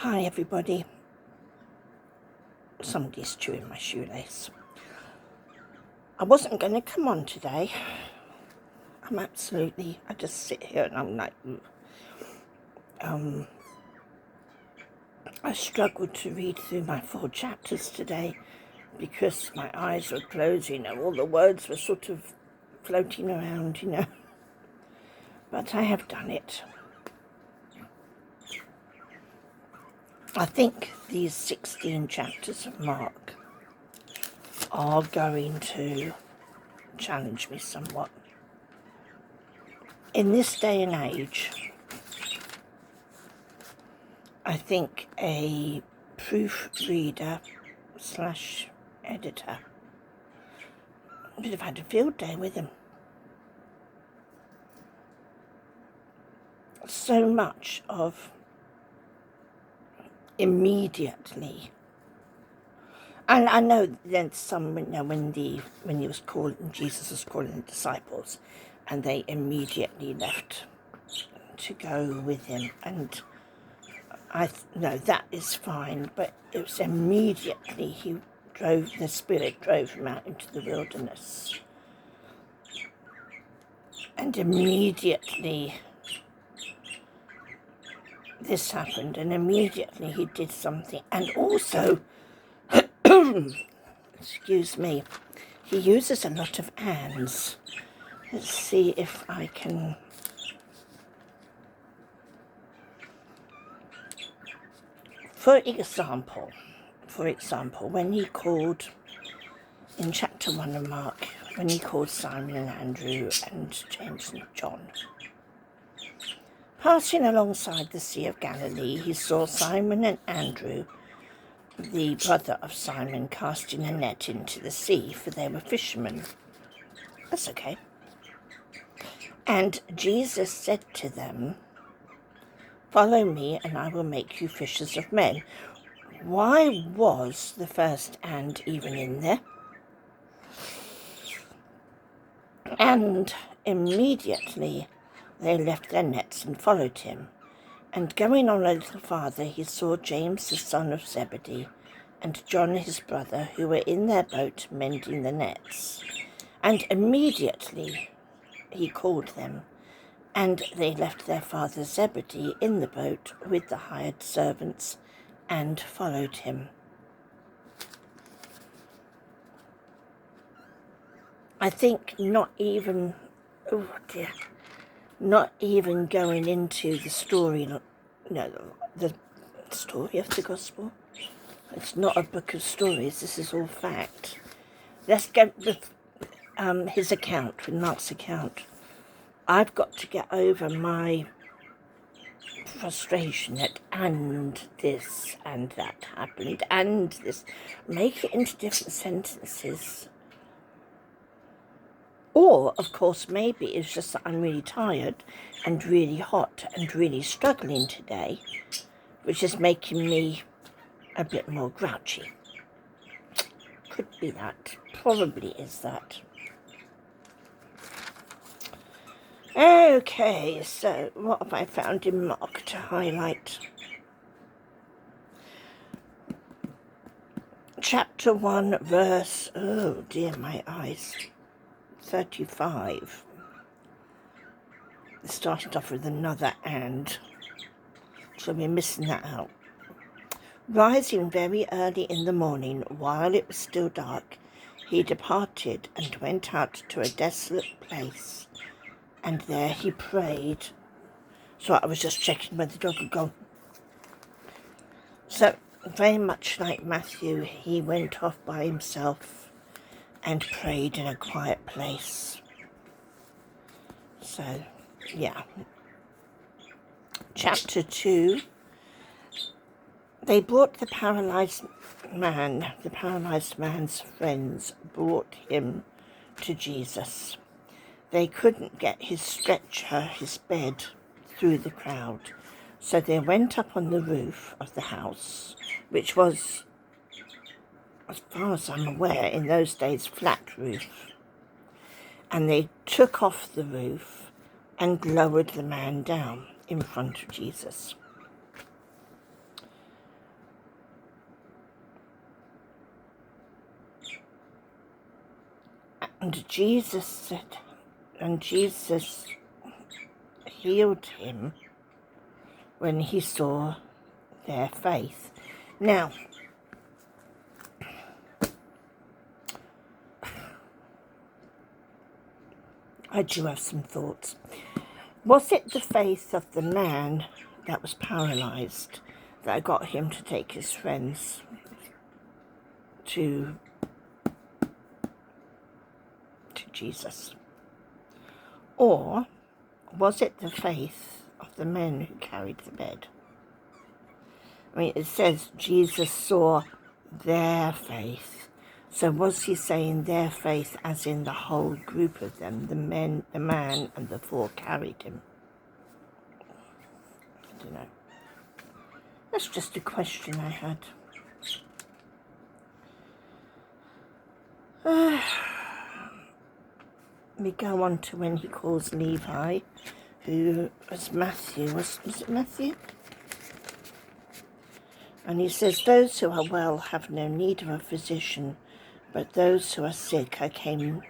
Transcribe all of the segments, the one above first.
Hi everybody. Somebody's chewing my shoelace. I wasn't going to come on today. I just sit here and I'm like, I struggled to read through my 4 chapters today because my eyes were closed, all the words were sort of floating around, but I have done it. I think these 16 chapters of Mark are going to challenge me somewhat. In this day and age, I think a proofreader / editor would have had a field day with him. So much of immediately, and I know then some, when he was calling, Jesus was calling the disciples, and they immediately left to go with him, and I know that is fine, but it was immediately the Spirit drove him out into the wilderness. And immediately this happened, and immediately he did something. And also, excuse me, he uses a lot of ands. Let's see if I can... For example, when he called, in chapter 1 of Mark, when he called Simon and Andrew and James and John, passing alongside the Sea of Galilee, he saw Simon and Andrew, the brother of Simon, casting a net into the sea, for they were fishermen. That's okay. And Jesus said to them, "Follow me, and I will make you fishers of men." Why was the first "and" even in there? And immediately they left their nets and followed him. And going on a little farther, he saw James the son of Zebedee and John his brother, who were in their boat mending the nets. And immediately he called them, and they left their father Zebedee in the boat with the hired servants and followed him. I think not even going into the story, the story of the gospel. It's not a book of stories, this is all fact. Let's get with his account, with Mark's account. I've got to get over my frustration at "and this and that happened and this." Make it into different sentences. Or, of course, maybe it's just that I'm really tired and really hot and really struggling today, which is making me a bit more grouchy. Could be that. Probably is that. Okay, so what have I found in Mark to highlight? Chapter 1, verse, oh dear, my eyes, 35. It started off with another "and," so we're missing that out. Rising very early in the morning, while it was still dark, he departed and went out to a desolate place, and there he prayed. So I was just checking where the dog had gone. So very much like Matthew, he went off by himself and prayed in a quiet place. So, yeah. Chapter 2. They brought the paralyzed man's friends brought him to Jesus. They couldn't get his stretcher, his bed, through the crowd, so they went up on the roof of the house, which was, as far as I'm aware, in those days, flat roof. And they took off the roof and lowered the man down in front of Jesus. And Jesus healed him when he saw their faith. Now, I do have some thoughts. Was it the faith of the man that was paralyzed that got him to take his friends to Jesus? Or was it the faith of the men who carried the bed? I mean, it says Jesus saw their faith. So was he saying their faith as in the whole group of them, the man and the four carried him? I don't know. That's just a question I had. We go on to when he calls Levi, who was Matthew. Was it Matthew? And he says, those who are well have no need of a physician, but those who are sick, I came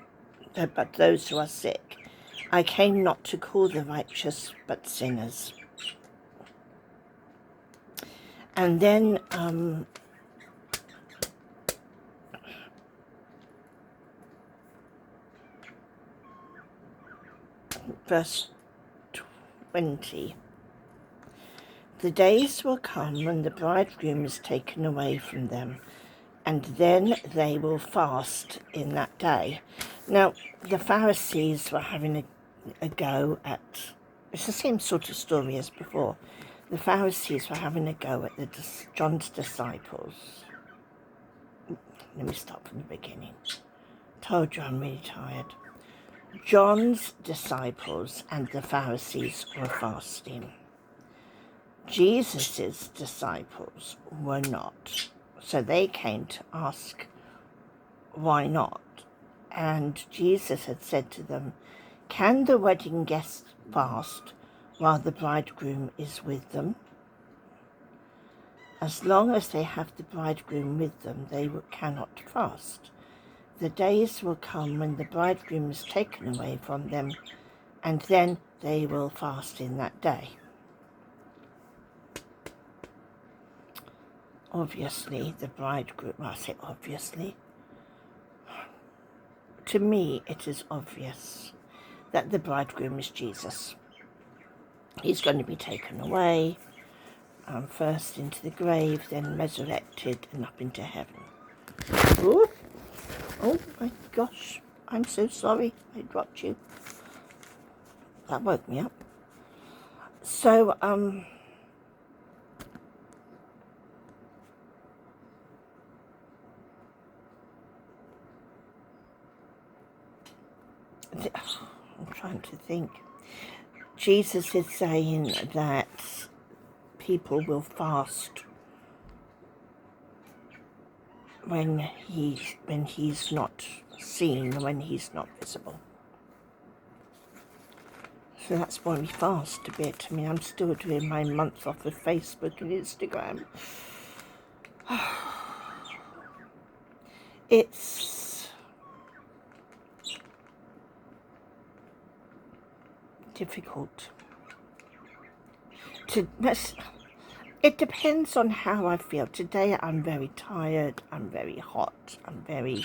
not to call the righteous, but sinners. And then verse 20. The days will come when the bridegroom is taken away from them, and then they will fast in that day. Now, the Pharisees were having a go at, it's the same sort of story as before. The Pharisees were having a go at John's disciples. Let me start from the beginning. Told you I'm really tired. John's disciples and the Pharisees were fasting. Jesus' disciples were not. So they came to ask, why not? And Jesus had said to them, can the wedding guests fast while the bridegroom is with them? As long as they have the bridegroom with them, they cannot fast. The days will come when the bridegroom is taken away from them, and then they will fast in that day. Obviously, the bridegroom, I say obviously, to me it is obvious that the bridegroom is Jesus. He's going to be taken away, first into the grave, then resurrected and up into heaven. Ooh. Oh my gosh, I'm so sorry I dropped you. That woke me up. So, I'm trying to think. Jesus is saying that people will fast when he's not seen, when he's not visible. So that's why we fast a bit. I mean, I'm still doing my month off of Facebook and Instagram. It's difficult to... It depends on how I feel. Today I'm very tired, I'm very hot, I'm very...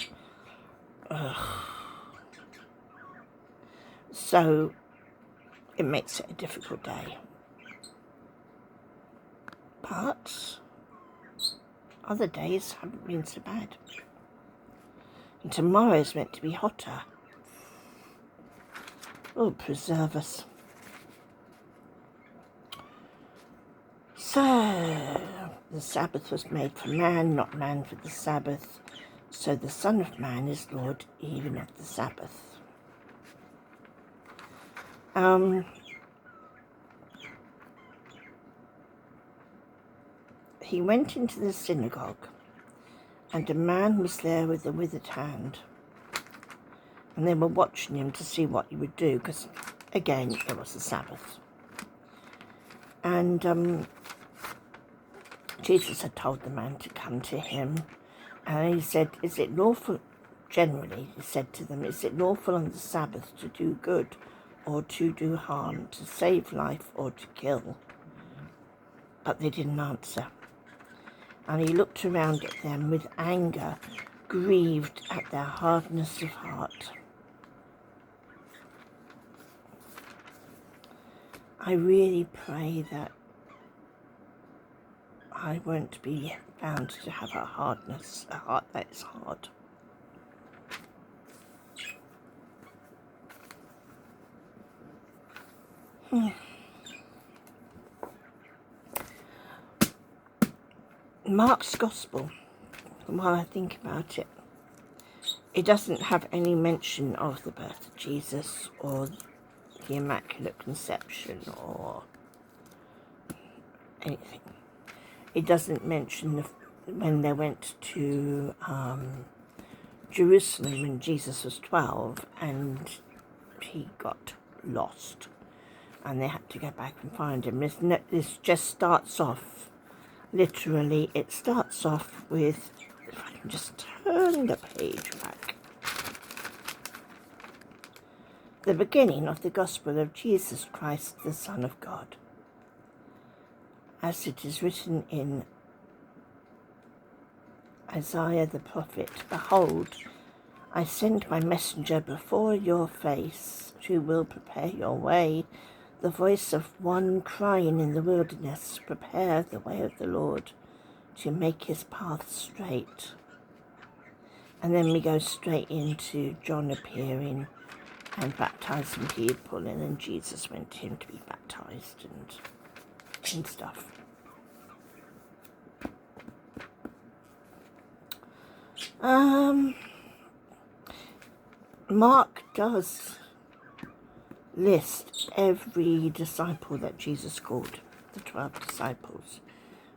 So it makes it a difficult day. But other days haven't been so bad. And tomorrow is meant to be hotter. Oh, preserve us. So, the Sabbath was made for man, not man for the Sabbath. So the Son of Man is Lord even of the Sabbath. He went into the synagogue, and a man was there with a withered hand. And they were watching him to see what he would do, because, again, it was the Sabbath. And Jesus had told the man to come to him, and he said, is it lawful generally, he said to them, is it lawful on the Sabbath to do good or to do harm, to save life or to kill? But they didn't answer. And he looked around at them with anger, grieved at their hardness of heart. I really pray that I won't be found to have a heart that is hard. Mark's Gospel, while I think about it, it doesn't have any mention of the birth of Jesus or the Immaculate Conception or anything. It doesn't mention when they went to Jerusalem when Jesus was 12 and he got lost and they had to go back and find him. This just starts off, literally, it starts off with, if I can just turn the page back, the beginning of the Gospel of Jesus Christ, the Son of God. As it is written in Isaiah the prophet, behold, I send my messenger before your face, who will prepare your way, the voice of one crying in the wilderness, prepare the way of the Lord, to make his path straight. And then we go straight into John appearing and baptizing people, and then Jesus went to him to be baptized and stuff. Mark does list every disciple that Jesus called, the 12 disciples.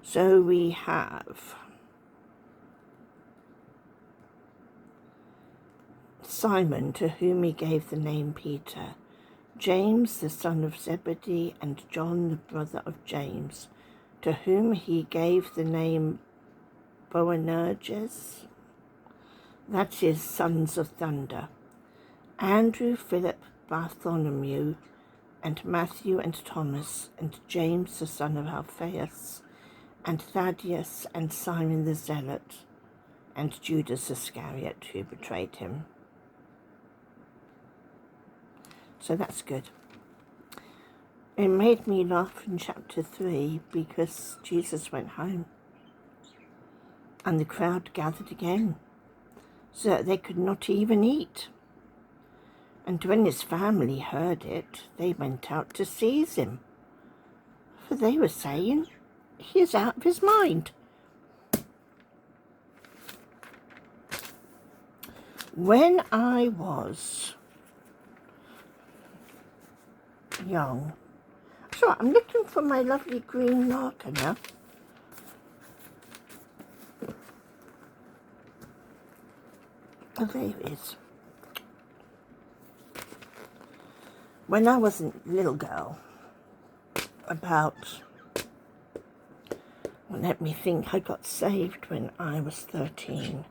So we have Simon, to whom he gave the name Peter, James the son of Zebedee, and John the brother of James, to whom he gave the name Boanerges, that is, sons of thunder, Andrew, Philip, Bartholomew, and Matthew and Thomas, and James the son of Alphaeus, and Thaddeus, and Simon the Zealot, and Judas Iscariot, who betrayed him. So that's good. It made me laugh in chapter 3 because Jesus went home and the crowd gathered again so that they could not even eat. And when his family heard it, they went out to seize him, for they were saying, he is out of his mind. When I was young, so I'm looking for my lovely green marker now. Oh, there it is. When I was a little girl, about, well, let me think, I got saved when I was 13-ish,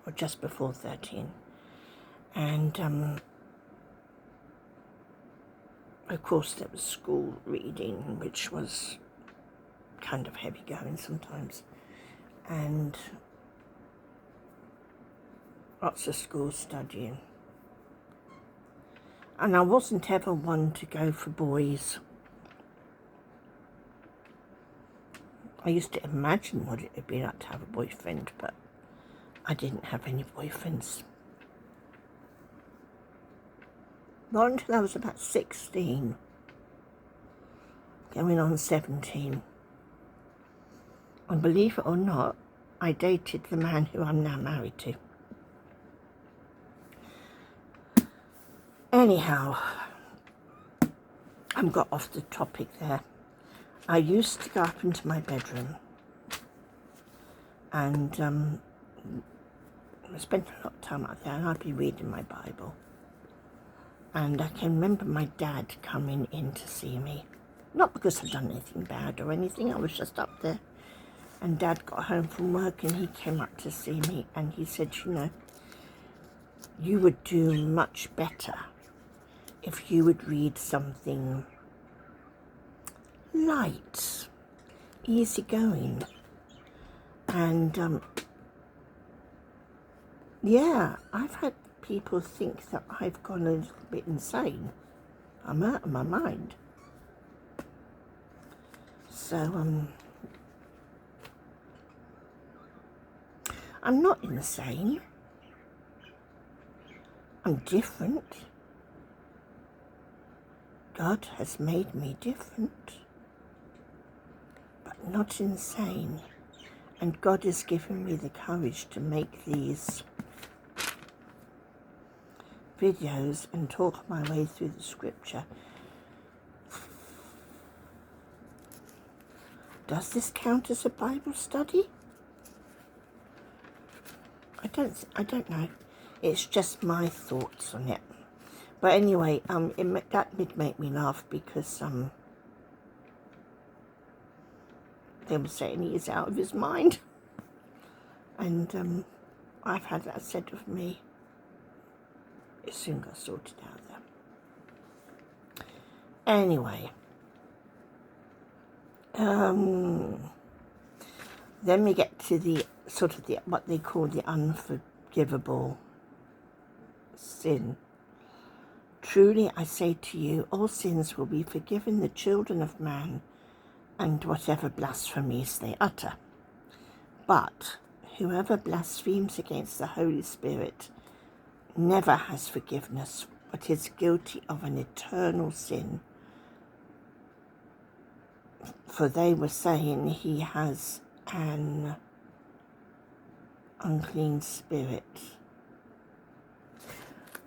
or just before 13. And, of course, there was school reading, which was kind of heavy going sometimes. And lots of school studying. And I wasn't ever one to go for boys. I used to imagine what it would be like to have a boyfriend, but I didn't have any boyfriends. Not until I was about 16, going on 17. And believe it or not, I dated the man who I'm now married to. Anyhow, I've got off the topic there. I used to go up into my bedroom and I spent a lot of time out there, and I'd be reading my Bible. And I can remember my dad coming in to see me. Not because I'd done anything bad or anything, I was just up there. And Dad got home from work and he came up to see me and he said, you know, you would do much better if you would read something light, easygoing. And yeah, I've had people think that I've gone a little bit insane. I'm out of my mind. So I'm not insane. I'm different. God has made me different, but not insane. And God has given me the courage to make these videos and talk my way through the scripture. Does this count as a Bible study? I don't know. It's just my thoughts on it. But anyway, that did make me laugh because they were saying he is out of his mind. And I've had that said of me. It soon got sorted out there. Anyway, then we get to the sort of what they call the unforgivable sin. Truly I say to you, all sins will be forgiven the children of man, and whatever blasphemies they utter. But whoever blasphemes against the Holy Spirit never has forgiveness, but is guilty of an eternal sin. For they were saying he has an unclean spirit.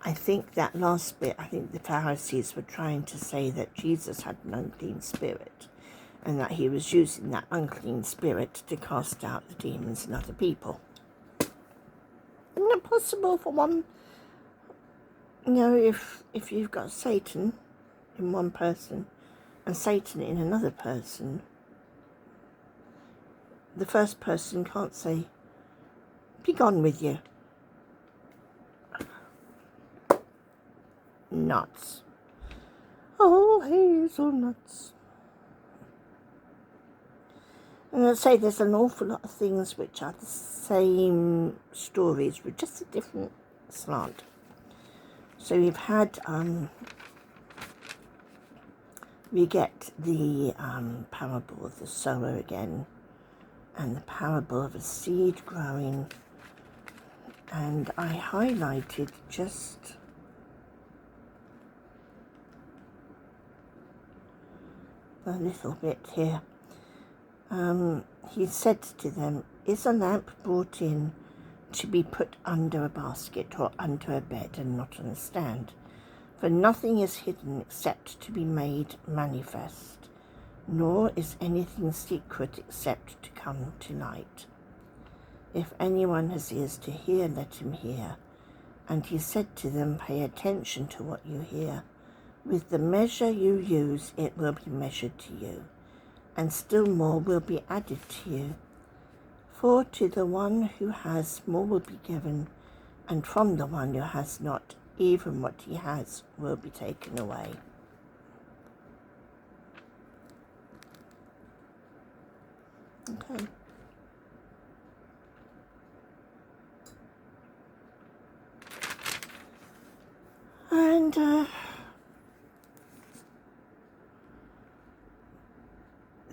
I think that last bit, I think the Pharisees were trying to say that Jesus had an unclean spirit and that he was using that unclean spirit to cast out the demons in other people. Isn't it possible for one, you know, if you've got Satan in one person and Satan in another person, the first person can't say, "Be gone with you." Nuts. Oh, hazelnuts. And I'd say there's an awful lot of things which are the same stories with just a different slant. So we've had, we get the parable of the sower again, and the parable of a seed growing, and I highlighted just a little bit here. He said to them, "Is a lamp brought in to be put under a basket or under a bed and not on a stand? For nothing is hidden except to be made manifest, nor is anything secret except to come to light. If anyone has ears to hear, let him hear." And he said to them, "Pay attention to what you hear. With the measure you use, it will be measured to you, and still more will be added to you. For to the one who has, more will be given, and from the one who has not, even what he has will be taken away." Okay. And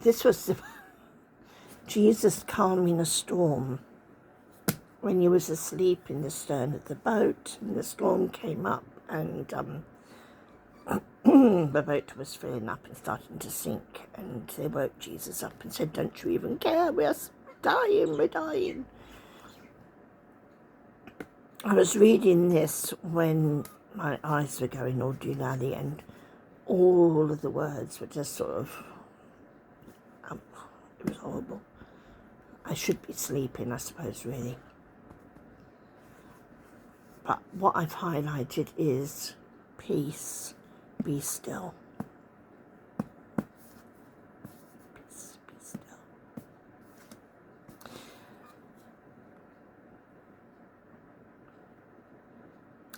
this was Jesus calming a storm when he was asleep in the stern of the boat, and the storm came up, and the boat was filling up and starting to sink, and they woke Jesus up and said, "Don't you even care? We're dying. I was reading this when my eyes were going all doolally, and all of the words were just sort of, it was horrible. I should be sleeping, I suppose, really. But what I've highlighted is peace, be still. Peace, be still.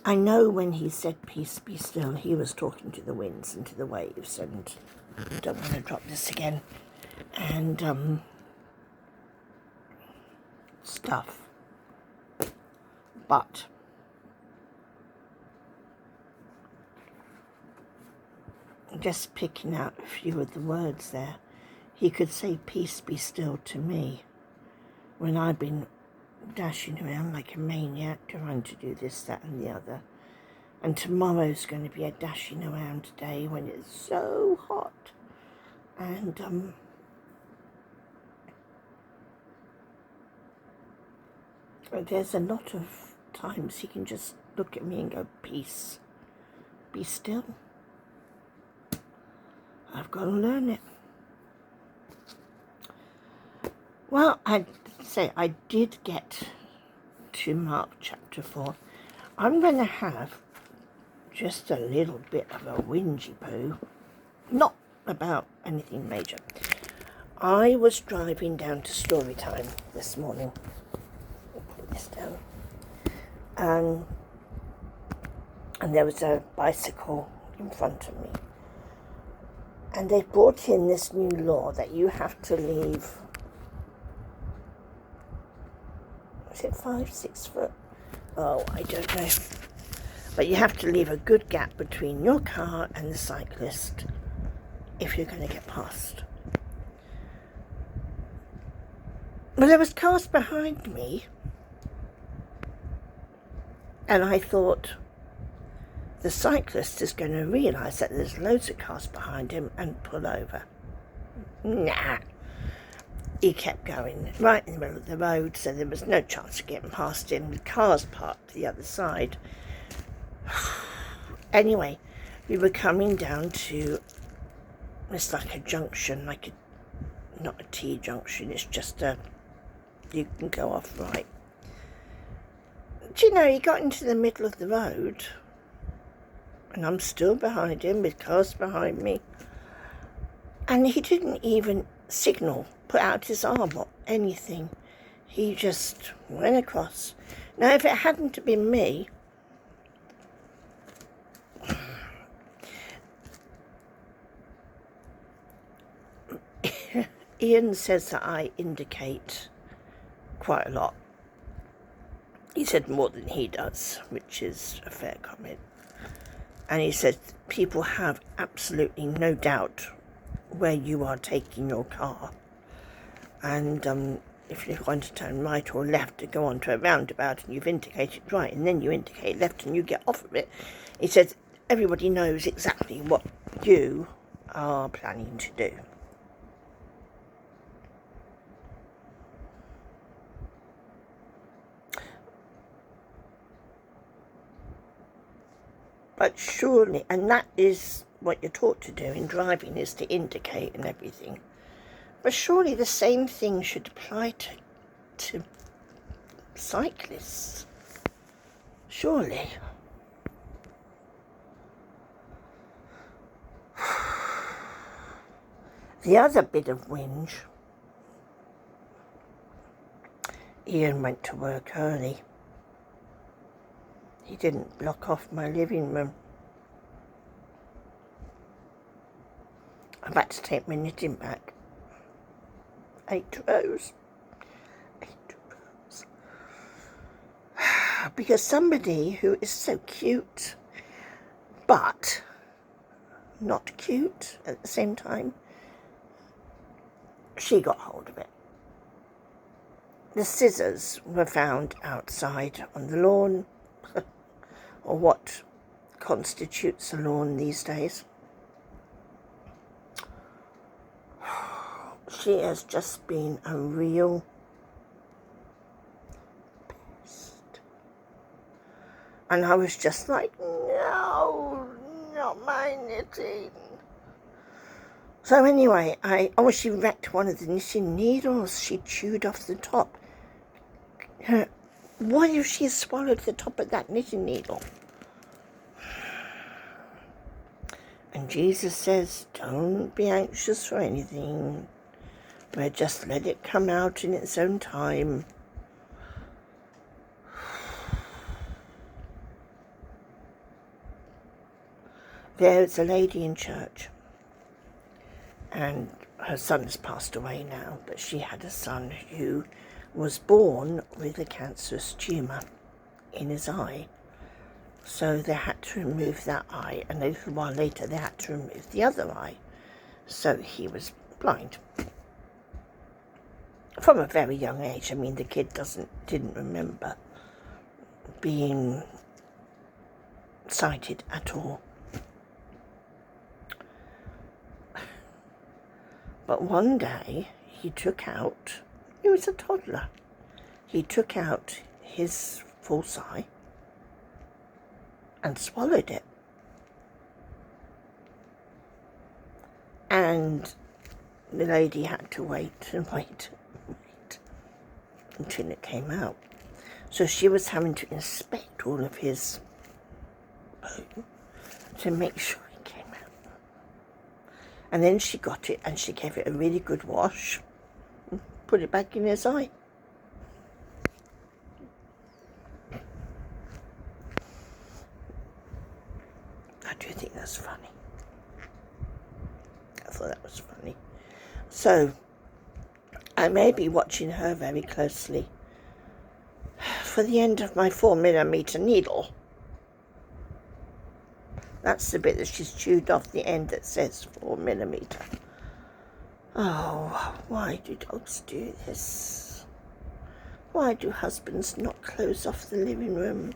I know when he said, "Peace, be still," he was talking to the winds and to the waves, and I don't want to drop this again, and stuff. But just picking out a few of the words there, he could say, "Peace, be still" to me when I've been dashing around like a maniac trying to do this, that and the other. And tomorrow's going to be a dashing around day when it's so hot. And there's a lot of times he can just look at me and go, "Peace, be still." I've got to learn it. Well, I'd say I did get to Mark chapter 4. I'm going to have just a little bit of a whingy poo, not about anything major. I was driving down to Storytime this morning. I'll put this down. And there was a bicycle in front of me. And they brought in this new law that you have to leave, is it 5-6 foot? Oh, I don't know. But you have to leave a good gap between your car and the cyclist if you're going to get past. Well, there was cars behind me, and I thought the cyclist is going to realise that there's loads of cars behind him and pull over. Nah. He kept going right in the middle of the road, so there was no chance of getting past him. The cars parked the other side. Anyway, we were coming down to, it's like a junction, not a T-junction, it's just you can go off right. Do you know, he got into the middle of the road, and I'm still behind him with cars behind me, and he didn't even signal, put out his arm or anything. He just went across. Now, if it hadn't been me, Ian says that I indicate quite a lot. He said more than he does, which is a fair comment. And he said people have absolutely no doubt where you are taking your car. And if you're going to turn right or left to go onto a roundabout and you've indicated right and then you indicate left and you get off of it, he says everybody knows exactly what you are planning to do. But surely, and that is what you're taught to do in driving, is to indicate and everything. But surely the same thing should apply to cyclists. Surely. The other bit of whinge, Ian went to work early. He didn't block off my living room. I've had to take my knitting back. 8 rows. 8 rows. Because somebody who is so cute, but not cute at the same time, she got hold of it. The scissors were found outside on the lawn, or what constitutes a lawn these days. She has just been a real pest. And I was just like, no, not my knitting. So anyway, she wrecked one of the knitting needles. She chewed off the top. What if she swallowed the top of that knitting needle? And Jesus says, don't be anxious for anything, but just let it come out in its own time. There's a lady in church, and her son has passed away now, but she had a son who was born with a cancerous tumour in his eye. So they had to remove that eye, and a little while later they had to remove the other eye. So he was blind. From a very young age. I mean, the kid didn't remember being sighted at all. But one day he was a toddler, he took out his false eye and swallowed it. And the lady had to wait until it came out. So she was having to inspect all of his bone to make sure it came out. And then she got it and she gave it a really good wash and put it back in his eye. I do think that's funny. I thought that was funny. So I may be watching her very closely for the end of my 4mm needle. That's the bit that she's chewed off the end that says 4mm. Oh, why do dogs do this? Why do husbands not close off the living room?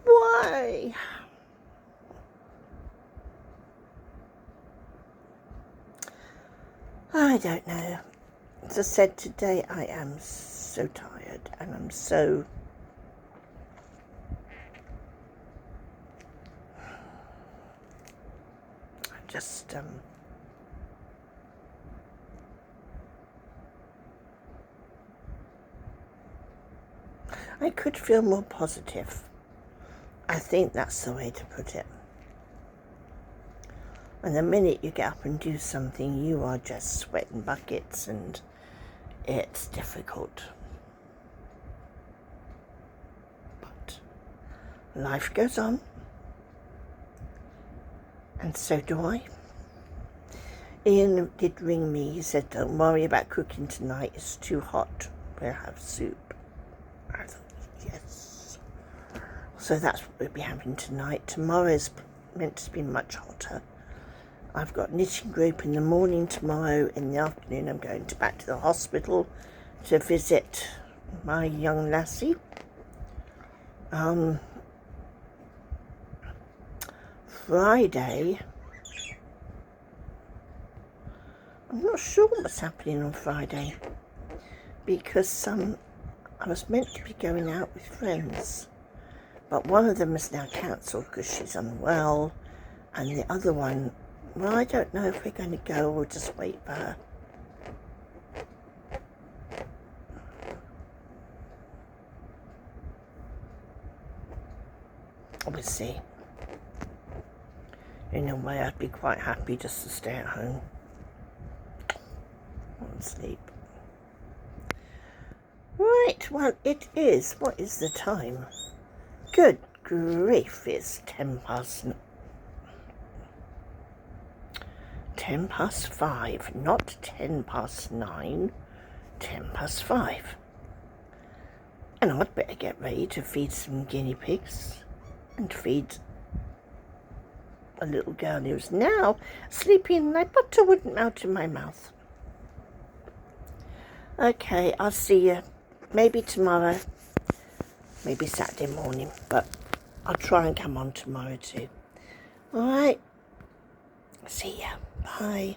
Why? I don't know. As I said, today I am so tired and I'm so just I could feel more positive. I think that's the way to put it. And the minute you get up and do something, you are just sweating buckets and it's difficult. But life goes on. And so do I. Ian did ring me. He said, don't worry about cooking tonight. It's too hot. We'll have soup. I thought, yes. So that's what we'll be having tonight. Tomorrow's meant to be much hotter. I've got knitting group in the morning tomorrow. In the afternoon, I'm going back to the hospital to visit my young lassie. Friday, I'm not sure what's happening on Friday because I was meant to be going out with friends, but one of them is now cancelled because she's unwell, and the other one, well, I don't know if we're going to go or just wait for her. We'll see. In a way, I'd be quite happy just to stay at home and sleep. Right, well, it is. What is the time? Good grief, it's 10 past 5, not 10 past 9, 10 past 5. And I'd better get ready to feed some guinea pigs and feed a little girl who's now sleeping and my butter wouldn't melt in my mouth. Okay, I'll see you maybe tomorrow, maybe Saturday morning, but I'll try and come on tomorrow too. Alright, see ya, bye.